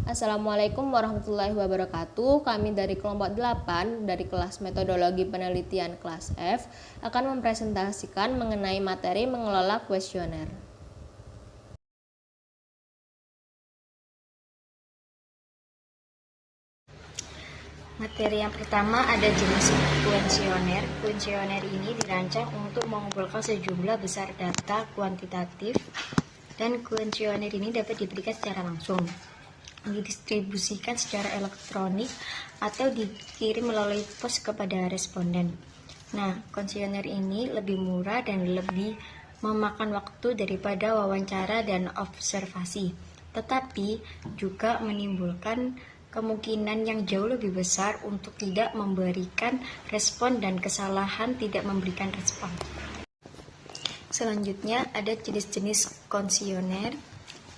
Assalamualaikum warahmatullahi wabarakatuh. Kami dari kelompok 8 dari kelas metodologi penelitian kelas F akan mempresentasikan mengenai materi mengelola kuesioner. Materi yang pertama ada jenis kuesioner. Kuesioner ini dirancang untuk mengumpulkan sejumlah besar data kuantitatif dan kuesioner ini dapat diberikan secara langsung, didistribusikan secara elektronik atau dikirim melalui pos kepada responden. Nah, kuesioner ini lebih murah dan lebih memakan waktu daripada wawancara dan observasi, tetapi juga menimbulkan kemungkinan yang jauh lebih besar untuk tidak memberikan respon dan kesalahan tidak memberikan respon. Selanjutnya ada jenis-jenis kuesioner.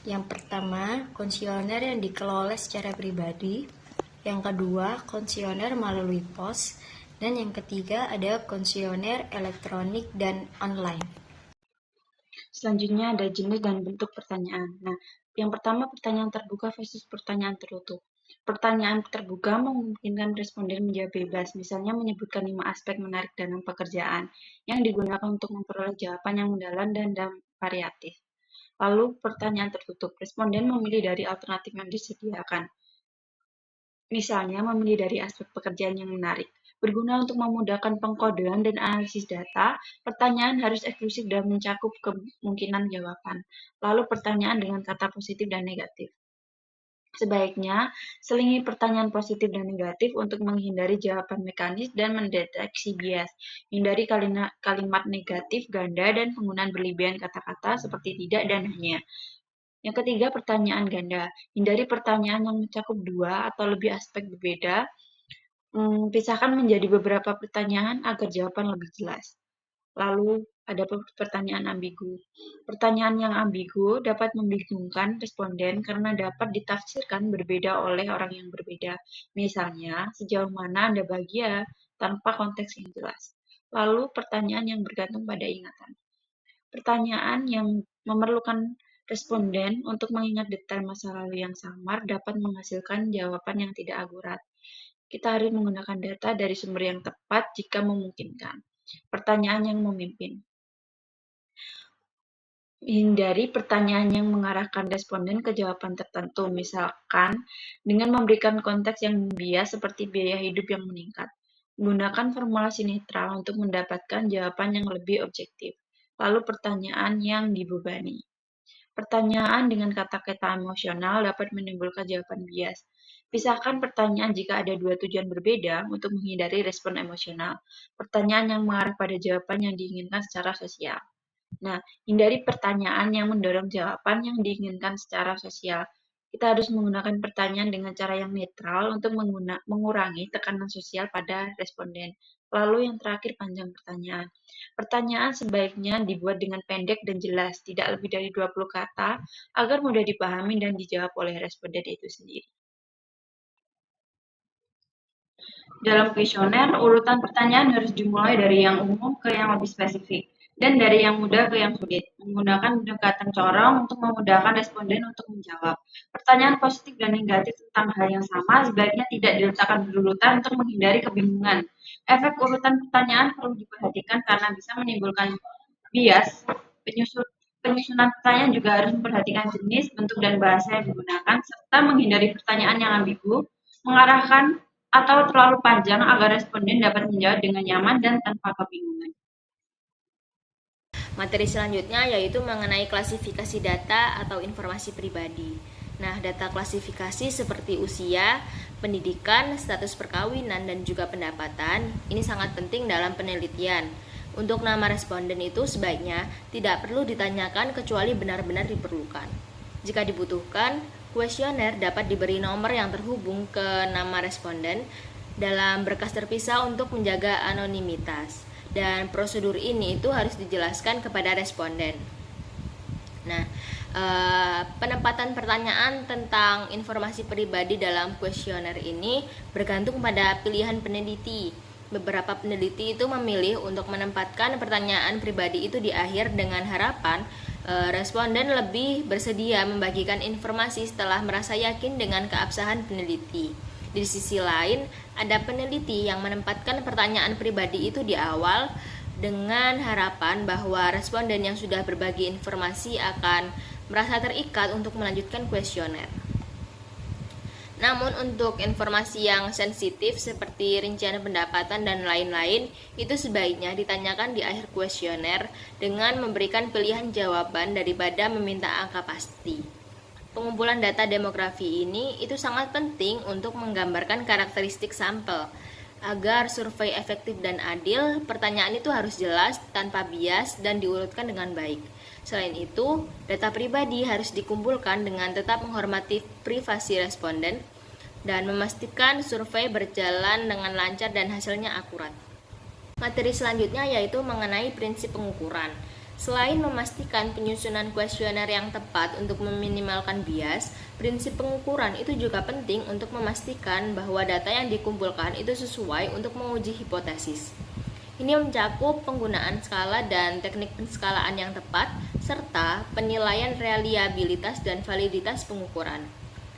Yang pertama, kuesioner yang dikelola secara pribadi. Yang kedua, kuesioner melalui pos. Dan yang ketiga ada kuesioner elektronik dan online. Selanjutnya ada jenis dan bentuk pertanyaan. Nah, yang pertama pertanyaan terbuka versus pertanyaan tertutup. Pertanyaan terbuka memungkinkan responden menjawab bebas, misalnya menyebutkan 5 aspek menarik dalam pekerjaan yang digunakan untuk memperoleh jawaban yang mendalam dan variatif. Lalu pertanyaan tertutup, responden memilih dari alternatif yang disediakan. Misalnya memilih dari aspek pekerjaan yang menarik. Berguna untuk memudahkan pengkodean dan analisis data, pertanyaan harus eksklusif dan mencakup kemungkinan jawaban. Lalu pertanyaan dengan kata positif dan negatif. Sebaiknya, selingi pertanyaan positif dan negatif untuk menghindari jawaban mekanis dan mendeteksi bias. Hindari kalimat negatif ganda dan penggunaan berlebihan kata-kata seperti tidak dan hanya. Yang ketiga, pertanyaan ganda. Hindari pertanyaan yang mencakup 2 atau lebih aspek berbeda. Pisahkan menjadi beberapa pertanyaan agar jawaban lebih jelas. Lalu ada pertanyaan ambigu. Pertanyaan yang ambigu dapat membingungkan responden karena dapat ditafsirkan berbeda oleh orang yang berbeda. Misalnya, sejauh mana Anda bahagia tanpa konteks yang jelas. Lalu pertanyaan yang bergantung pada ingatan. Pertanyaan yang memerlukan responden untuk mengingat detail masa lalu yang samar dapat menghasilkan jawaban yang tidak akurat. Kita harus menggunakan data dari sumber yang tepat jika memungkinkan. Pertanyaan yang memimpin. Hindari pertanyaan yang mengarahkan responden ke jawaban tertentu, misalkan dengan memberikan konteks yang bias seperti biaya hidup yang meningkat. Gunakan formulasi netral untuk mendapatkan jawaban yang lebih objektif. Lalu pertanyaan yang dibebani. Pertanyaan dengan kata-kata emosional dapat menimbulkan jawaban bias. Pisahkan pertanyaan jika ada dua tujuan berbeda untuk menghindari respon emosional. Pertanyaan yang mengarah pada jawaban yang diinginkan secara sosial. Nah, hindari pertanyaan yang mendorong jawaban yang diinginkan secara sosial. Kita harus menggunakan pertanyaan dengan cara yang netral untuk mengurangi tekanan sosial pada responden. Lalu yang terakhir, panjang pertanyaan. Pertanyaan sebaiknya dibuat dengan pendek dan jelas, tidak lebih dari 20 kata, agar mudah dipahami dan dijawab oleh responden itu sendiri. Dalam kuesioner, urutan pertanyaan harus dimulai dari yang umum ke yang lebih spesifik, dan dari yang mudah ke yang sulit, menggunakan pendekatan corong untuk memudahkan responden untuk menjawab. Pertanyaan positif dan negatif tentang hal yang sama sebaiknya tidak diletakkan berurutan untuk menghindari kebingungan. Efek urutan pertanyaan perlu diperhatikan karena bisa menimbulkan bias. Penyusunan pertanyaan juga harus memperhatikan jenis, bentuk, dan bahasa yang digunakan, serta menghindari pertanyaan yang ambigu, mengarahkan atau terlalu panjang agar responden dapat menjawab dengan nyaman dan tanpa kebingungan. Materi selanjutnya yaitu mengenai klasifikasi data atau informasi pribadi. Nah, data klasifikasi seperti usia, pendidikan, status perkawinan, dan juga pendapatan ini sangat penting dalam penelitian. Untuk nama responden itu sebaiknya tidak perlu ditanyakan kecuali benar-benar diperlukan. Jika dibutuhkan, kuesioner dapat diberi nomor yang terhubung ke nama responden dalam berkas terpisah untuk menjaga anonimitas. Dan prosedur ini itu harus dijelaskan kepada responden. Nah, penempatan pertanyaan tentang informasi pribadi dalam kuesioner ini bergantung pada pilihan peneliti. beberapa peneliti itu memilih untuk menempatkan pertanyaan pribadi itu di akhir dengan harapan responden lebih bersedia membagikan informasi setelah merasa yakin dengan keabsahan peneliti. Di sisi lain, ada peneliti yang menempatkan pertanyaan pribadi itu di awal dengan harapan bahwa responden yang sudah berbagi informasi akan merasa terikat untuk melanjutkan kuesioner. Namun untuk informasi yang sensitif seperti rincian pendapatan dan lain-lain itu sebaiknya ditanyakan di akhir kuesioner dengan memberikan pilihan jawaban daripada meminta angka pasti. Pengumpulan data demografi ini itu sangat penting untuk menggambarkan karakteristik sampel. Agar survei efektif dan adil, pertanyaan itu harus jelas, tanpa bias, dan diurutkan dengan baik. Selain itu, data pribadi harus dikumpulkan dengan tetap menghormati privasi responden dan memastikan survei berjalan dengan lancar dan hasilnya akurat. Materi selanjutnya yaitu mengenai prinsip pengukuran. Selain memastikan penyusunan kuesioner yang tepat untuk meminimalkan bias, prinsip pengukuran itu juga penting untuk memastikan bahwa data yang dikumpulkan itu sesuai untuk menguji hipotesis. Ini mencakup penggunaan skala dan teknik penskalaan yang tepat, serta penilaian reliabilitas dan validitas pengukuran.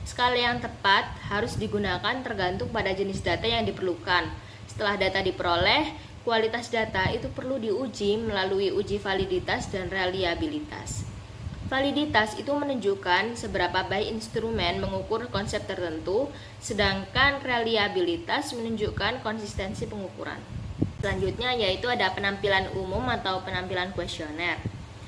Skala yang tepat harus digunakan tergantung pada jenis data yang diperlukan. Setelah data diperoleh, kualitas data itu perlu diuji melalui uji validitas dan reliabilitas. Validitas itu menunjukkan seberapa baik instrumen mengukur konsep tertentu, sedangkan reliabilitas menunjukkan konsistensi pengukuran. Selanjutnya yaitu ada penampilan umum atau penampilan kuesioner.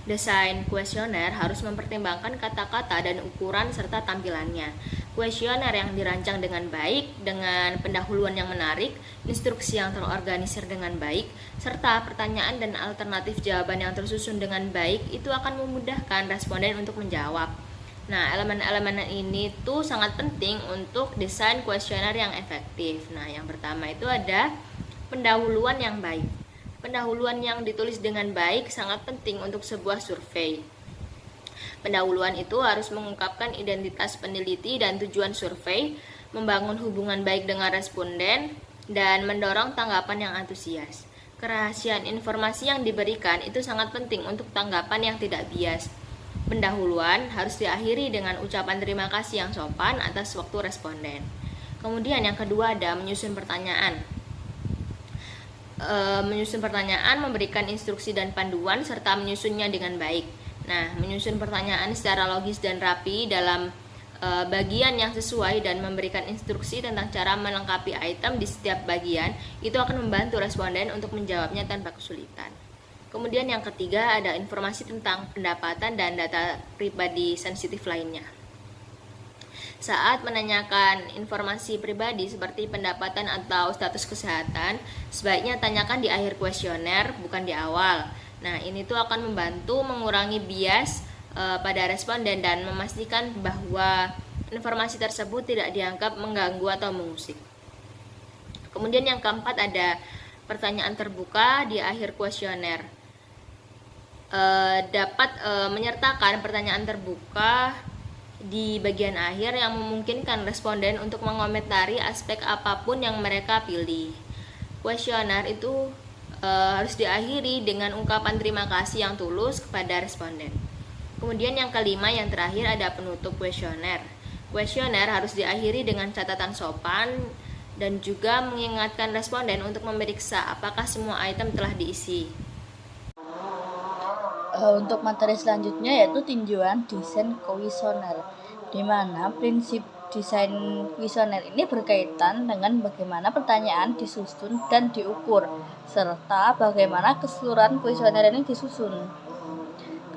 Desain kuesioner harus mempertimbangkan kata-kata dan ukuran serta tampilannya. Kuesioner yang dirancang dengan baik, dengan pendahuluan yang menarik, instruksi yang terorganisir dengan baik, serta pertanyaan dan alternatif jawaban yang tersusun dengan baik itu akan memudahkan responden untuk menjawab. Nah, elemen-elemen ini tuh sangat penting untuk desain kuesioner yang efektif. Nah, yang pertama itu ada pendahuluan yang baik. Pendahuluan yang ditulis dengan baik sangat penting untuk sebuah survei. Pendahuluan itu harus mengungkapkan identitas peneliti dan tujuan survei, membangun hubungan baik dengan responden, dan mendorong tanggapan yang antusias. Kerahasiaan informasi yang diberikan itu sangat penting untuk tanggapan yang tidak bias. Pendahuluan harus diakhiri dengan ucapan terima kasih yang sopan atas waktu responden. Kemudian yang kedua ada menyusun pertanyaan. Memberikan instruksi dan panduan serta menyusunnya dengan baik. Nah, menyusun pertanyaan secara logis dan rapi dalam bagian yang sesuai dan memberikan instruksi tentang cara melengkapi item di setiap bagian itu akan membantu responden untuk menjawabnya tanpa kesulitan. Kemudian yang ketiga ada informasi tentang pendapatan dan data pribadi sensitif lainnya. Saat menanyakan informasi pribadi seperti pendapatan atau status kesehatan, sebaiknya tanyakan di akhir kuesioner, bukan di awal. Nah, ini tuh akan membantu mengurangi bias pada responden dan memastikan bahwa informasi tersebut tidak dianggap mengganggu atau mengusik. Kemudian yang keempat ada pertanyaan terbuka di akhir kuesioner. Dapat menyertakan pertanyaan terbuka di bagian akhir yang memungkinkan responden untuk mengomentari aspek apapun yang mereka pilih. Kuesioner itu harus diakhiri dengan ungkapan terima kasih yang tulus kepada responden. Kemudian yang kelima, yang terakhir ada penutup kuesioner. Kuesioner harus diakhiri dengan catatan sopan dan juga mengingatkan responden untuk memeriksa apakah semua item telah diisi. Untuk materi selanjutnya yaitu tinjauan desain kuesioner, di mana prinsip desain kuesioner ini berkaitan dengan bagaimana pertanyaan disusun dan diukur, serta bagaimana keseluruhan kuesioner ini disusun.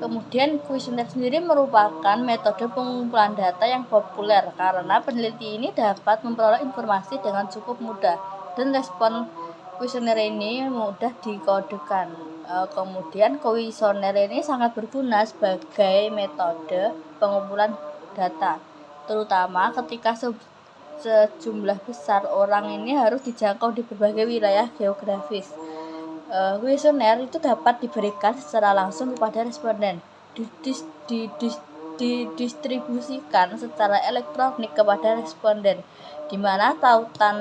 Kemudian kuesioner sendiri merupakan metode pengumpulan data yang populer karena peneliti ini dapat memperoleh informasi dengan cukup mudah dan respon kuesioner ini mudah dikodekan. Kemudian kuesioner ini sangat berguna sebagai metode pengumpulan data, terutama ketika sejumlah besar orang ini harus dijangkau di berbagai wilayah geografis. Kuesioner itu dapat diberikan secara langsung kepada responden, didistribusikan secara elektronik kepada responden, di mana tautan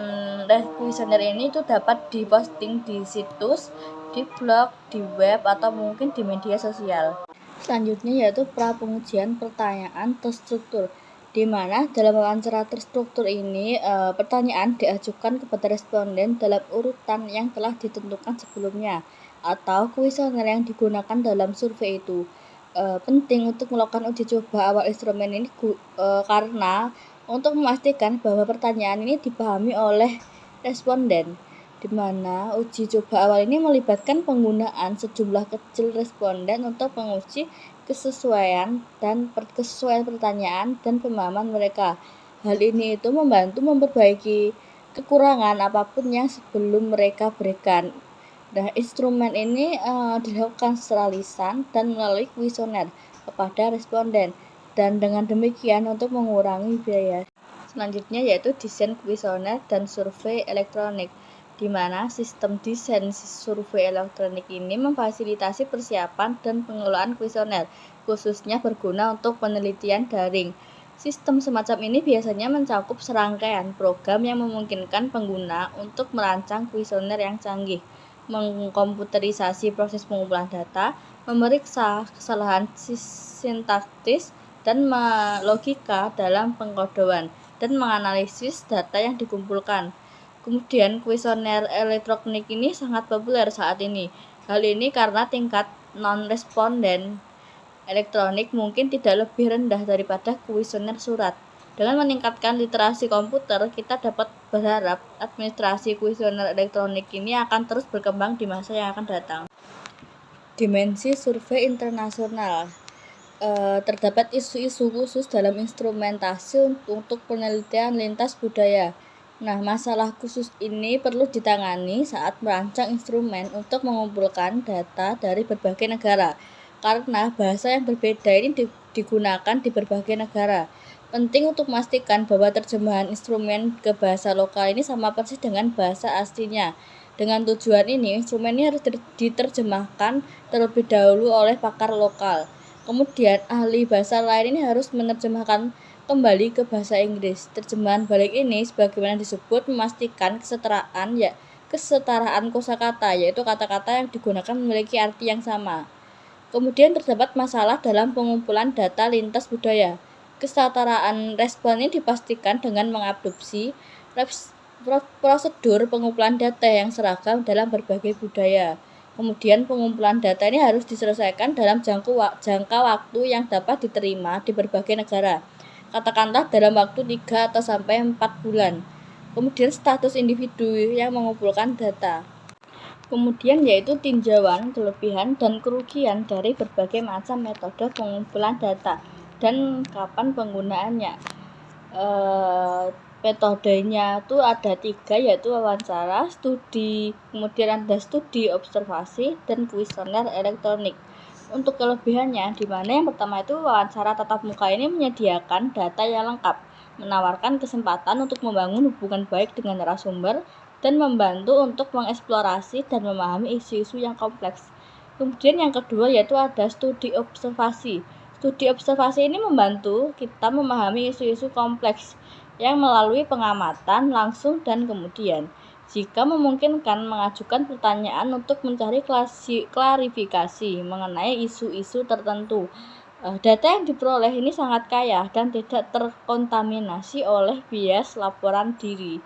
kuesioner ini itu dapat diposting di situs, di blog, di web, atau mungkin di media sosial. Selanjutnya yaitu prapengujian pertanyaan terstruktur, di mana dalam wawancara terstruktur ini pertanyaan diajukan kepada responden dalam urutan yang telah ditentukan sebelumnya atau kuesioner yang digunakan dalam survei itu. Penting untuk melakukan uji coba awal instrumen ini karena untuk memastikan bahwa pertanyaan ini dipahami oleh responden, di mana uji coba awal ini melibatkan penggunaan sejumlah kecil responden untuk menguji kesesuaian pertanyaan dan pemahaman mereka. Hal ini itu membantu memperbaiki kekurangan apapun yang sebelum mereka berikan. Nah, instrumen ini dilakukan secara lisan dan melalui kuesioner kepada responden, dan dengan demikian untuk mengurangi biaya. Selanjutnya yaitu desain kuesioner dan survei elektronik, di mana sistem desain survei elektronik ini memfasilitasi persiapan dan pengelolaan kuesioner, khususnya berguna untuk penelitian daring. Sistem semacam ini biasanya mencakup serangkaian program yang memungkinkan pengguna untuk merancang kuesioner yang canggih, mengkomputerisasi proses pengumpulan data, memeriksa kesalahan sintaktis dan logika dalam pengkodoan, dan menganalisis data yang dikumpulkan. Kemudian kuesioner elektronik ini sangat populer saat ini. Hal ini karena tingkat non-responden elektronik mungkin tidak lebih rendah daripada kuesioner surat. Dengan meningkatkan literasi komputer, kita dapat berharap administrasi kuesioner elektronik ini akan terus berkembang di masa yang akan datang. Dimensi survei internasional. Terdapat isu-isu khusus dalam instrumentasi untuk penelitian lintas budaya. Nah, masalah khusus ini perlu ditangani saat merancang instrumen untuk mengumpulkan data dari berbagai negara, karena bahasa yang berbeda ini digunakan di berbagai negara. Penting untuk memastikan bahwa terjemahan instrumen ke bahasa lokal ini sama persis dengan bahasa aslinya. Dengan tujuan ini, instrumen ini harus diterjemahkan terlebih dahulu oleh pakar lokal. Kemudian, ahli bahasa lain ini harus menerjemahkan kembali ke bahasa Inggris. Terjemahan balik ini sebagaimana disebut memastikan kesetaraan kosakata, yaitu kata-kata yang digunakan memiliki arti yang sama. Kemudian terdapat masalah dalam pengumpulan data lintas budaya. Kesetaraan respon ini dipastikan dengan mengadopsi prosedur pengumpulan data yang seragam dalam berbagai budaya. Kemudian pengumpulan data ini harus diselesaikan dalam jangka waktu yang dapat diterima di berbagai negara. Katakanlah dalam waktu 3 atau sampai 4 bulan. Kemudian status individu yang mengumpulkan data. Kemudian yaitu tinjauan, kelebihan, dan kerugian dari berbagai macam metode pengumpulan data dan kapan penggunaannya. Metodenya itu ada 3, yaitu wawancara, studi, kemudian ada studi observasi, dan kuesioner elektronik. Untuk kelebihannya, di mana yang pertama itu wawancara tatap muka ini menyediakan data yang lengkap, menawarkan kesempatan untuk membangun hubungan baik dengan narasumber, dan membantu untuk mengeksplorasi dan memahami isu-isu yang kompleks. Kemudian yang kedua yaitu ada studi observasi. Studi observasi ini membantu kita memahami isu-isu kompleks yang melalui pengamatan langsung dan kemudian, jika memungkinkan, mengajukan pertanyaan untuk mencari klarifikasi mengenai isu-isu tertentu. Data yang diperoleh ini sangat kaya dan tidak terkontaminasi oleh bias laporan diri.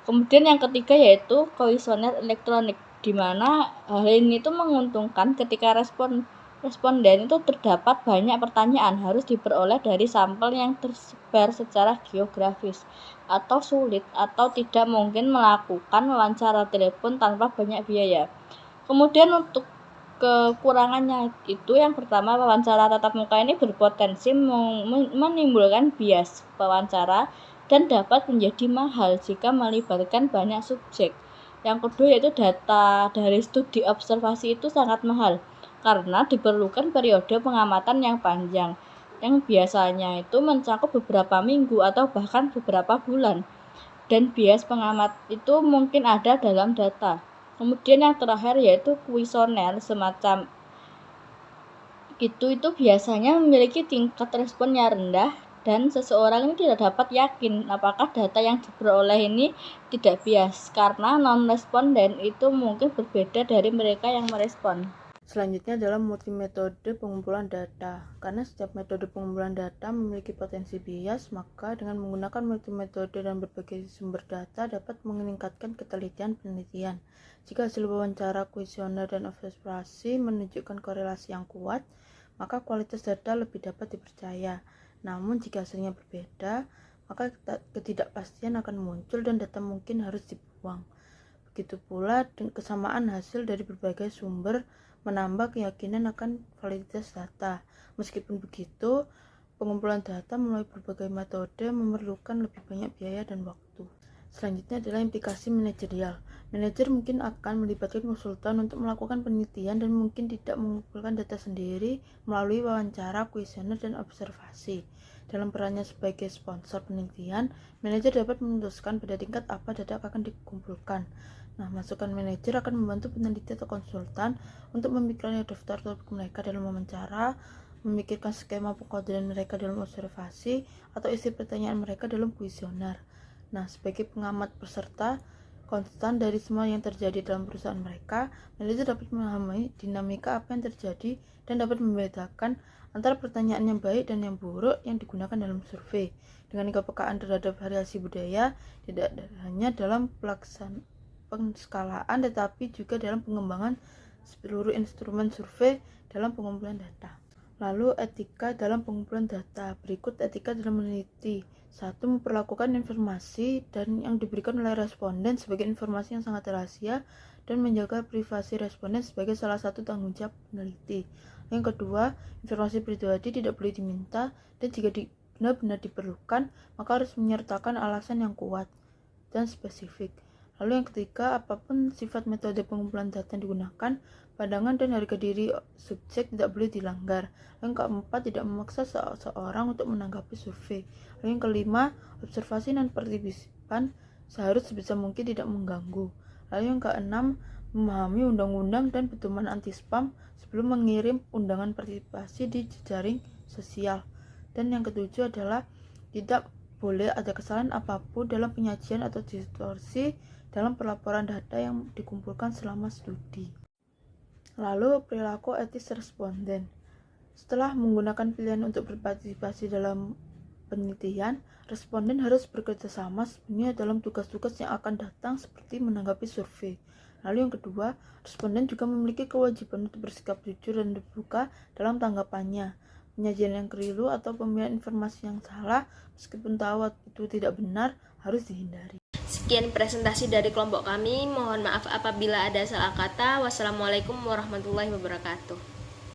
Kemudian yang ketiga yaitu kuesioner elektronik, di mana hal ini itu menguntungkan ketika responden itu terdapat banyak pertanyaan harus diperoleh dari sampel yang tersebar secara geografis, atau sulit atau tidak mungkin melakukan wawancara telepon tanpa banyak biaya. Kemudian untuk kekurangannya itu yang pertama, wawancara tatap muka ini berpotensi menimbulkan bias wawancara dan dapat menjadi mahal jika melibatkan banyak subjek. Yang kedua yaitu data dari studi observasi itu sangat mahal karena diperlukan periode pengamatan yang panjang, yang biasanya itu mencakup beberapa minggu atau bahkan beberapa bulan, dan bias pengamat itu mungkin ada dalam data. Kemudian yang terakhir yaitu kuesioner itu biasanya memiliki tingkat responnya rendah dan seseorang ini tidak dapat yakin apakah data yang diperoleh ini tidak bias karena non-responden itu mungkin berbeda dari mereka yang merespon. Selanjutnya adalah multimetode pengumpulan data. Karena setiap metode pengumpulan data memiliki potensi bias, maka dengan menggunakan multimetode dan berbagai sumber data dapat meningkatkan ketelitian penelitian. Jika hasil wawancara, kuesioner, dan observasi menunjukkan korelasi yang kuat, maka kualitas data lebih dapat dipercaya. Namun jika hasilnya berbeda, maka ketidakpastian akan muncul dan data mungkin harus dibuang. Begitu pula kesamaan hasil dari berbagai sumber menambah keyakinan akan validitas data. Meskipun begitu, pengumpulan data melalui berbagai metode memerlukan lebih banyak biaya dan waktu. Selanjutnya adalah implikasi manajerial. Manajer mungkin akan melibatkan konsultan untuk melakukan penelitian dan mungkin tidak mengumpulkan data sendiri melalui wawancara, kuesioner, dan observasi. Dalam perannya sebagai sponsor penelitian, manajer dapat memutuskan pada tingkat apa data akan dikumpulkan. Nah, masukan manajer akan membantu peneliti atau konsultan untuk memikirkan daftar topik mereka dalam wawancara, memikirkan skema pengkodean mereka dalam observasi, atau isi pertanyaan mereka dalam kuesioner. Nah, sebagai pengamat peserta konstan dari semua yang terjadi dalam perusahaan mereka, manajer dapat memahami dinamika apa yang terjadi dan dapat membedakan antara pertanyaan yang baik dan yang buruk yang digunakan dalam survei. Dengan kepekaan terhadap variasi budaya, tidak hanya dalam pelaksanaan penskalaan tetapi juga dalam pengembangan seluruh instrumen survei dalam pengumpulan data. Lalu etika dalam pengumpulan data. Berikut etika dalam meneliti. 1. Memperlakukan informasi dan yang diberikan oleh responden sebagai informasi yang sangat rahasia dan menjaga privasi responden sebagai salah satu tanggung jawab peneliti. Yang kedua, informasi pribadi tidak boleh diminta dan jika benar-benar diperlukan, maka harus menyertakan alasan yang kuat dan spesifik. Lalu yang ketiga, apapun sifat metode pengumpulan data yang digunakan, pandangan dan harga diri subjek tidak boleh dilanggar. Lalu yang keempat, tidak memaksa seseorang untuk menanggapi survei. Lalu yang kelima, observasi dan partisipan seharusnya sebisa mungkin tidak mengganggu. Lalu yang keenam, memahami undang-undang dan pedoman anti-spam sebelum mengirim undangan partisipasi di jejaring sosial. Dan yang ketujuh adalah tidak boleh ada kesalahan apapun dalam penyajian atau distorsi dalam pelaporan data yang dikumpulkan selama studi. Lalu perilaku etis responden. Setelah menggunakan pilihan untuk berpartisipasi dalam penelitian, responden harus bekerja sama sebenarnya dalam tugas-tugas yang akan datang seperti menanggapi survei. Lalu yang kedua, responden juga memiliki kewajiban untuk bersikap jujur dan terbuka dalam tanggapannya. Penyajian yang keliru atau pemilihan informasi yang salah meskipun tahu itu tidak benar harus dihindari. Sekian presentasi dari kelompok kami. Mohon maaf apabila ada salah kata. Wassalamualaikum warahmatullahi wabarakatuh.